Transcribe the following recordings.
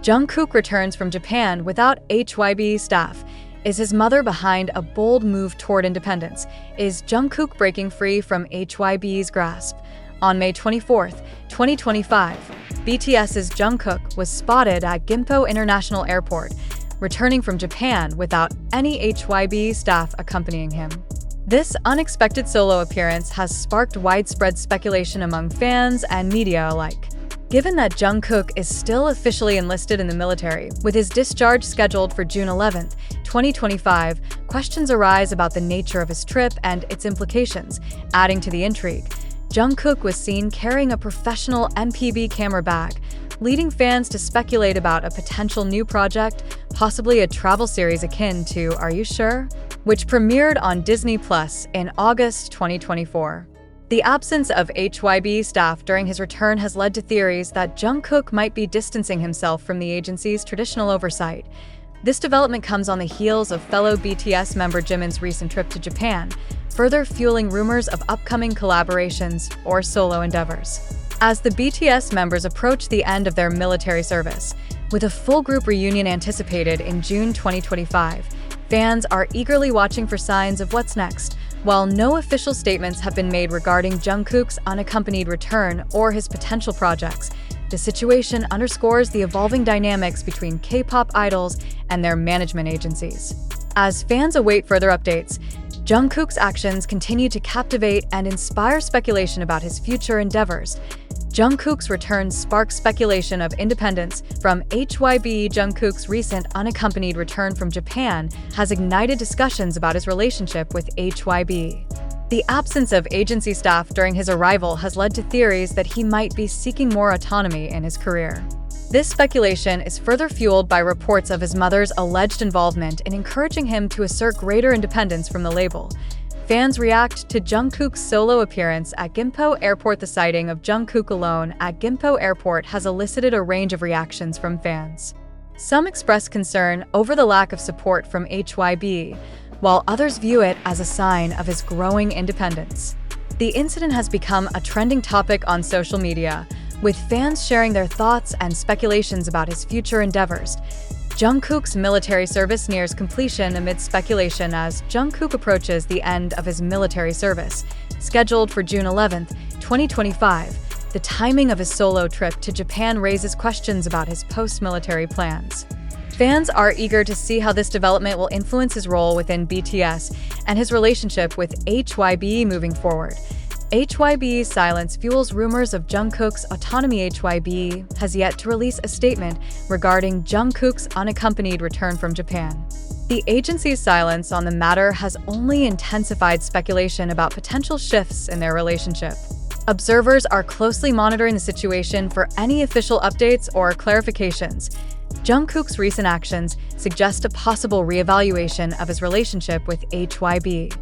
Jungkook returns from Japan without HYB staff. Is his mother behind a bold move toward independence? Is Jungkook breaking free from HYB's grasp? On May 24, 2025, BTS's Jungkook was spotted at Gimpo International Airport, returning from Japan without any HYB staff accompanying him. This unexpected solo appearance has sparked widespread speculation among fans and media alike. Given that Jungkook is still officially enlisted in the military, with his discharge scheduled for June 11, 2025, questions arise about the nature of his trip and its implications. Adding to the intrigue, Jungkook was seen carrying a professional MPB camera bag, leading fans to speculate about a potential new project, possibly a travel series akin to Are You Sure?, which premiered on Disney Plus in August 2024. The absence of HYB staff during his return has led to theories that Jungkook might be distancing himself from the agency's traditional oversight. This development comes on the heels of fellow BTS member Jimin's recent trip to Japan, further fueling rumors of upcoming collaborations or solo endeavors. As the BTS members approach the end of their military service, with a full group reunion anticipated in June 2025, fans are eagerly watching for signs of what's next. While no official statements have been made regarding Jungkook's unaccompanied return or his potential projects, the situation underscores the evolving dynamics between K-pop idols and their management agencies. As fans await further updates, Jungkook's actions continue to captivate and inspire speculation about his future endeavors. Jungkook's return sparks speculation of independence from HYB. Jungkook's recent unaccompanied return from Japan has ignited discussions about his relationship with HYB. The absence of agency staff during his arrival has led to theories that he might be seeking more autonomy in his career. This speculation is further fueled by reports of his mother's alleged involvement in encouraging him to assert greater independence from the label. Fans react to Jungkook's solo appearance at Gimpo Airport. The sighting of Jungkook alone at Gimpo Airport has elicited a range of reactions from fans. Some express concern over the lack of support from HYB, while others view it as a sign of his growing independence. The incident has become a trending topic on social media, with fans sharing their thoughts and speculations about his future endeavors. Jungkook's military service nears completion amid speculation as Jungkook approaches the end of his military service, scheduled for June 11, 2025. The timing of his solo trip to Japan raises questions about his post-military plans. Fans are eager to see how this development will influence his role within BTS and his relationship with HYB moving forward. HYB's silence fuels rumors of Jungkook's autonomy. HYB has yet to release a statement regarding Jungkook's unaccompanied return from Japan. The agency's silence on the matter has only intensified speculation about potential shifts in their relationship. Observers are closely monitoring the situation for any official updates or clarifications. Jungkook's recent actions suggest a possible reevaluation of his relationship with HYB.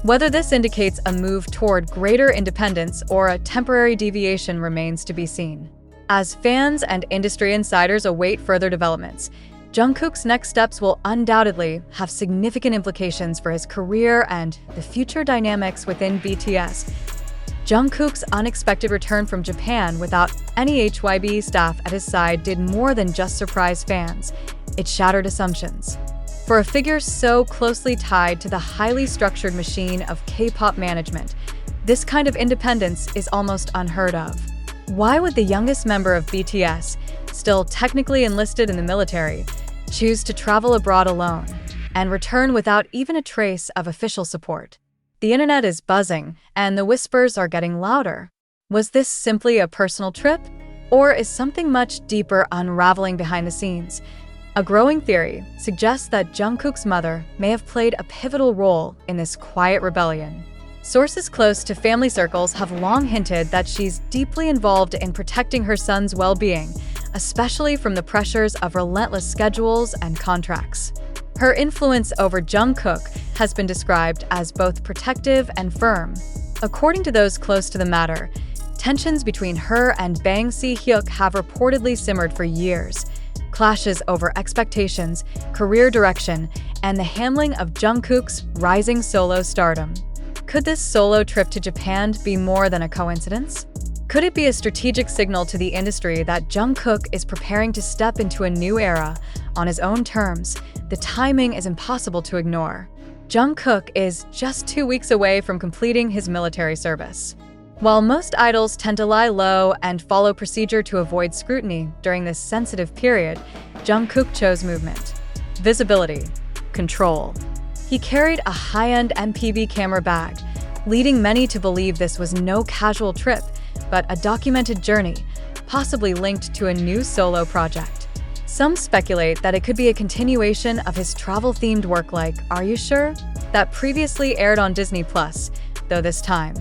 Whether this indicates a move toward greater independence or a temporary deviation remains to be seen. As fans and industry insiders await further developments, Jungkook's next steps will undoubtedly have significant implications for his career and the future dynamics within BTS. Jungkook's unexpected return from Japan without any HYB staff at his side did more than just surprise fans. It shattered assumptions. For a figure so closely tied to the highly structured machine of K-pop management, this kind of independence is almost unheard of. Why would the youngest member of BTS, still technically enlisted in the military, choose to travel abroad alone and return without even a trace of official support? The internet is buzzing, and the whispers are getting louder. Was this simply a personal trip? Or is something much deeper unraveling behind the scenes? A growing theory suggests that Jungkook's mother may have played a pivotal role in this quiet rebellion. Sources close to family circles have long hinted that she's deeply involved in protecting her son's well-being, especially from the pressures of relentless schedules and contracts. Her influence over Jungkook has been described as both protective and firm. According to those close to the matter, tensions between her and Bang Si-hyuk have reportedly simmered for years. Clashes over expectations, career direction, and the handling of Jungkook's rising solo stardom. Could this solo trip to Japan be more than a coincidence? Could it be a strategic signal to the industry that Jungkook is preparing to step into a new era on his own terms? The timing is impossible to ignore. Jungkook is just 2 weeks away from completing his military service. While most idols tend to lie low and follow procedure to avoid scrutiny during this sensitive period, Jungkook chose movement, visibility, control. He carried a high-end MPV camera bag, leading many to believe this was no casual trip, but a documented journey, possibly linked to a new solo project. Some speculate that it could be a continuation of his travel-themed work like Are You Sure? That previously aired on Disney+, though this time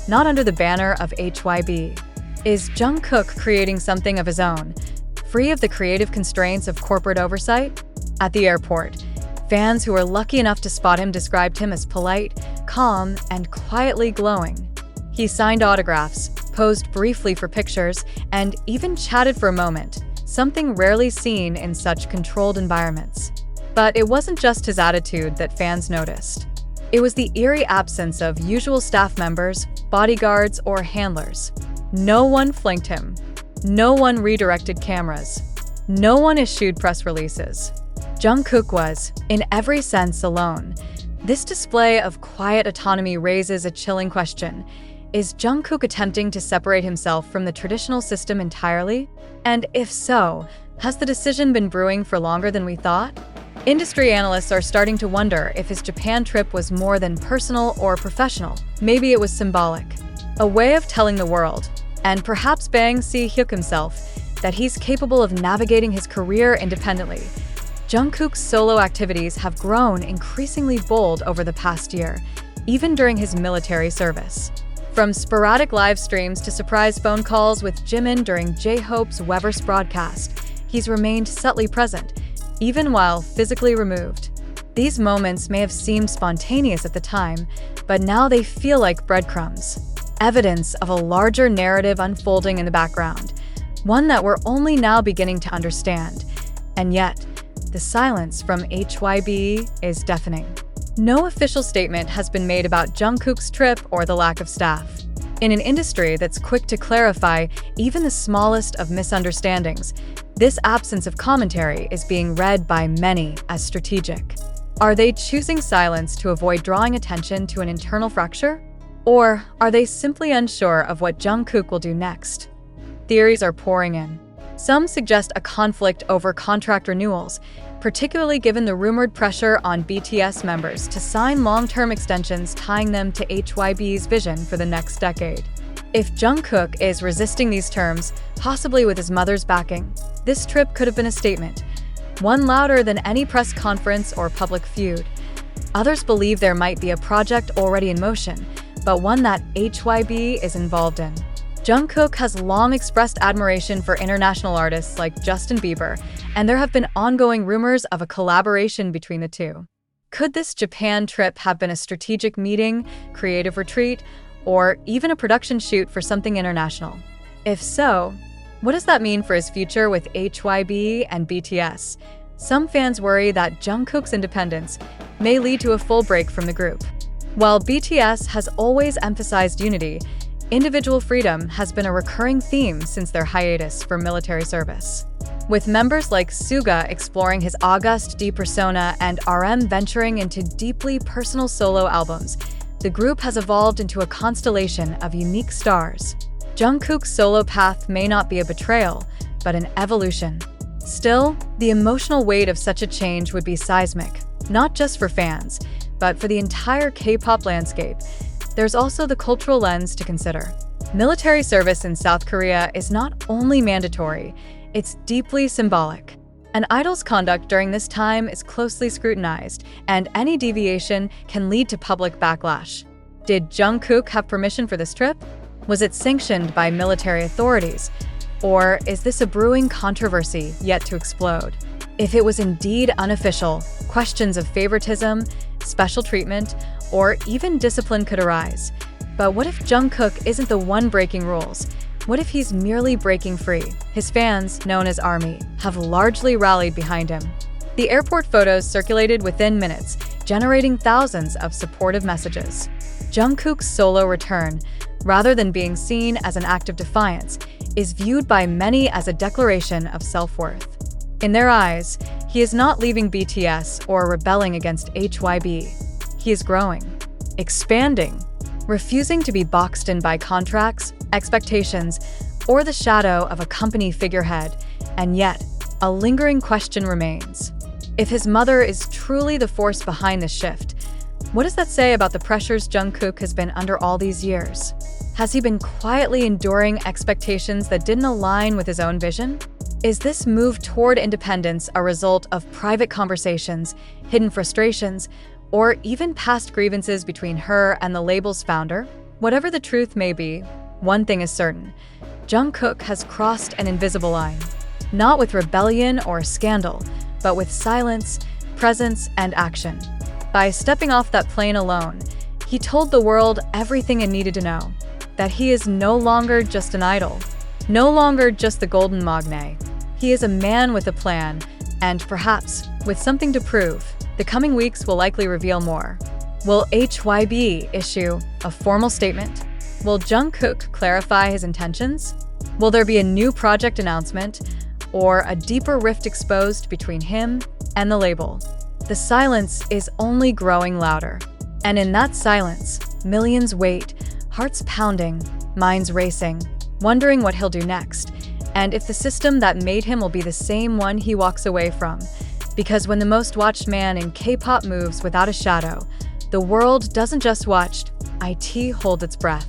not under the banner of HYB. Is Jungkook creating something of his own, free of the creative constraints of corporate oversight? At the airport, fans who were lucky enough to spot him described him as polite, calm, and quietly glowing. He signed autographs, posed briefly for pictures, and even chatted for a moment, something rarely seen in such controlled environments. But it wasn't just his attitude that fans noticed. It was the eerie absence of usual staff members, bodyguards, or handlers. No one flanked him. No one redirected cameras. No one issued press releases. Jungkook was, in every sense, alone. This display of quiet autonomy raises a chilling question. Is Jungkook attempting to separate himself from the traditional system entirely? And if so, has the decision been brewing for longer than we thought? Industry analysts are starting to wonder if his Japan trip was more than personal or professional. Maybe it was symbolic. A way of telling the world, and perhaps Bang Si-hyuk himself, that he's capable of navigating his career independently. Jungkook's solo activities have grown increasingly bold over the past year, even during his military service. From sporadic live streams to surprise phone calls with Jimin during J-Hope's Weverse broadcast, he's remained subtly present, even while physically removed. These moments may have seemed spontaneous at the time, but now they feel like breadcrumbs, evidence of a larger narrative unfolding in the background, one that we're only now beginning to understand. And yet, the silence from HYB is deafening. No official statement has been made about Jungkook's trip or the lack of staff. In an industry that's quick to clarify even the smallest of misunderstandings, this absence of commentary is being read by many as strategic. Are they choosing silence to avoid drawing attention to an internal fracture? Or are they simply unsure of what Jungkook will do next? Theories are pouring in. Some suggest a conflict over contract renewals, particularly given the rumored pressure on BTS members to sign long-term extensions tying them to HYB's vision for the next decade. If Jungkook is resisting these terms, possibly with his mother's backing, this trip could have been a statement, one louder than any press conference or public feud. Others believe there might be a project already in motion, but one that HYB is involved in. Jungkook has long expressed admiration for international artists like Justin Bieber, and there have been ongoing rumors of a collaboration between the two. Could this Japan trip have been a strategic meeting, creative retreat, or even a production shoot for something international? If so, what does that mean for his future with HYB and BTS? Some fans worry that Jungkook's independence may lead to a full break from the group. While BTS has always emphasized unity, individual freedom has been a recurring theme since their hiatus for military service. With members like Suga exploring his August D persona and RM venturing into deeply personal solo albums, the group has evolved into a constellation of unique stars. Jungkook's solo path may not be a betrayal, but an evolution. Still, the emotional weight of such a change would be seismic, not just for fans, but for the entire K-pop landscape. There's also the cultural lens to consider. Military service in South Korea is not only mandatory, it's deeply symbolic. An idol's conduct during this time is closely scrutinized, and any deviation can lead to public backlash. Did Jungkook have permission for this trip? Was it sanctioned by military authorities? Or is this a brewing controversy yet to explode? If it was indeed unofficial, questions of favoritism, special treatment, or even discipline could arise. But what if Jungkook isn't the one breaking rules? What if he's merely breaking free? His fans, known as ARMY, have largely rallied behind him. The airport photos circulated within minutes, generating thousands of supportive messages. Jungkook's solo return, rather than being seen as an act of defiance, is viewed by many as a declaration of self-worth. In their eyes, he is not leaving BTS or rebelling against HYB. He is growing, expanding, refusing to be boxed in by contracts, expectations, or the shadow of a company figurehead. And yet, a lingering question remains. If his mother is truly the force behind this shift, what does that say about the pressures Jungkook has been under all these years? Has he been quietly enduring expectations that didn't align with his own vision? Is this move toward independence a result of private conversations, hidden frustrations, or even past grievances between her and the label's founder? Whatever the truth may be, one thing is certain: Jungkook has crossed an invisible line. Not with rebellion or scandal, but with silence, presence, and action. By stepping off that plane alone, he told the world everything it needed to know. That he is no longer just an idol, no longer just the golden magne. He is a man with a plan, and perhaps with something to prove. The coming weeks will likely reveal more. Will HYB issue a formal statement? Will Jungkook clarify his intentions? Will there be a new project announcement, or a deeper rift exposed between him and the label? The silence is only growing louder. And in that silence, millions wait, hearts pounding, minds racing, wondering what he'll do next, and if the system that made him will be the same one he walks away from. Because when the most watched man in K-pop moves without a shadow, the world doesn't just watch, it holds its breath.